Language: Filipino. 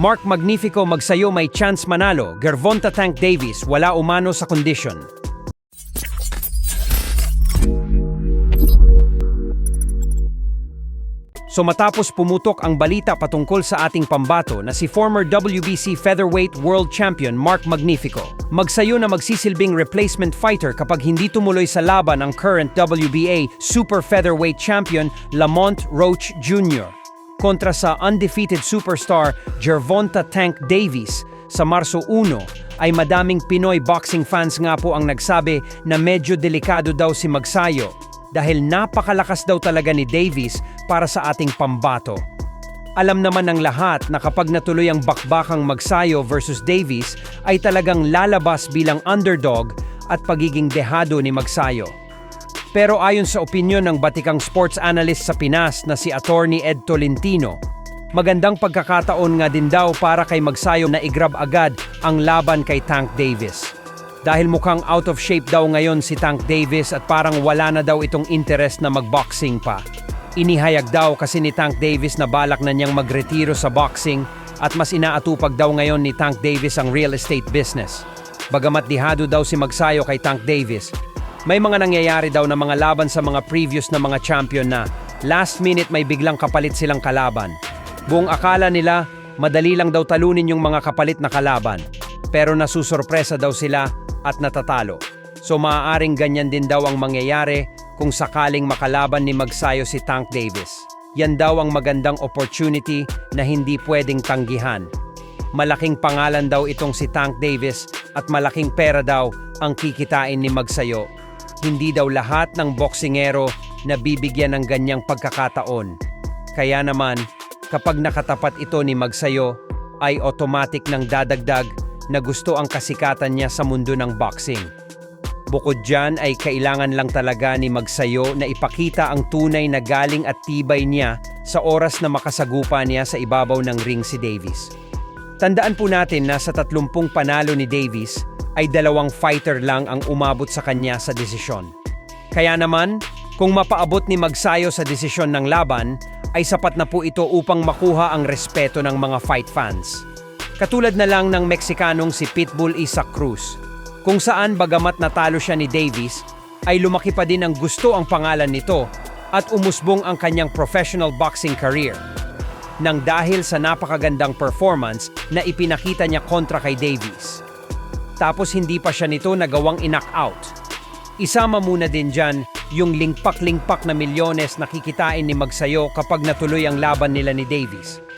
Mark Magnifico magsayo may chance manalo, Gervonta Tank Davis wala umano sa kondisyon. So matapos pumutok ang balita patungkol sa ating pambato na si former WBC Featherweight World Champion Mark Magnifico, magsayo na magsisilbing replacement fighter kapag hindi tumuloy sa laban ang current WBA Super Featherweight Champion Lamont Roach Jr. kontra sa undefeated superstar Gervonta Tank Davis sa Marso 1, ay madaming Pinoy boxing fans nga po ang nagsabi na medyo delikado daw si Magsayo dahil napakalakas daw talaga ni Davis para sa ating pambato. Alam naman ng lahat na kapag natuloy ang bakbakang Magsayo versus Davis ay talagang lalabas bilang underdog at pagiging dehado ni Magsayo. Pero ayon sa opinyon ng batikang sports analyst sa Pinas na si Attorney Ed Tolentino, magandang pagkakataon nga din daw para kay Magsayo na igrab agad ang laban kay Tank Davis. Dahil mukhang out of shape daw ngayon si Tank Davis at parang wala na daw itong interest na magboxing pa. Inihayag daw kasi ni Tank Davis na balak na niyang magretiro sa boxing at mas inaatupag daw ngayon ni Tank Davis ang real estate business. Bagamat dihado daw si Magsayo kay Tank Davis, may mga nangyayari daw na mga laban sa mga previous na mga champion na last minute may biglang kapalit silang kalaban. Buong akala nila madali lang daw talunin yung mga kapalit na kalaban, pero nasusurpresa daw sila at natatalo. So maaaring ganyan din daw ang mangyayari kung sakaling makalaban ni Magsayo si Tank Davis. Yan daw ang magandang opportunity na hindi pwedeng tanggihan. Malaking pangalan daw itong si Tank Davis at malaking pera daw ang kikitain ni Magsayo. Hindi daw lahat ng boksingero na bibigyan ng ganyang pagkakataon. Kaya naman, kapag nakatapat ito ni Magsayo, ay automatic nang dadagdag na gusto ang kasikatan niya sa mundo ng boxing. Bukod dyan ay kailangan lang talaga ni Magsayo na ipakita ang tunay na galing at tibay niya sa oras na makasagupa niya sa ibabaw ng ring si Davis. Tandaan po natin na sa 30 panalo ni Davis ay 2 fighter lang ang umabot sa kanya sa desisyon. Kaya naman, kung mapaabot ni Magsayo sa desisyon ng laban, ay sapat na po ito upang makuha ang respeto ng mga fight fans. Katulad na lang ng Meksikanong si Pitbull Isaac Cruz, kung saan bagamat natalo siya ni Davis, ay lumaki pa din ang gusto ang pangalan nito at umusbong ang kanyang professional boxing career. Nang dahil sa napakagandang performance na ipinakita niya kontra kay Davis. Tapos hindi pa siya nito nagawang i-knockout. Isama muna din dyan yung lingpak-lingpak na milyones na kikitain ni Magsayo kapag natuloy ang laban nila ni Davis.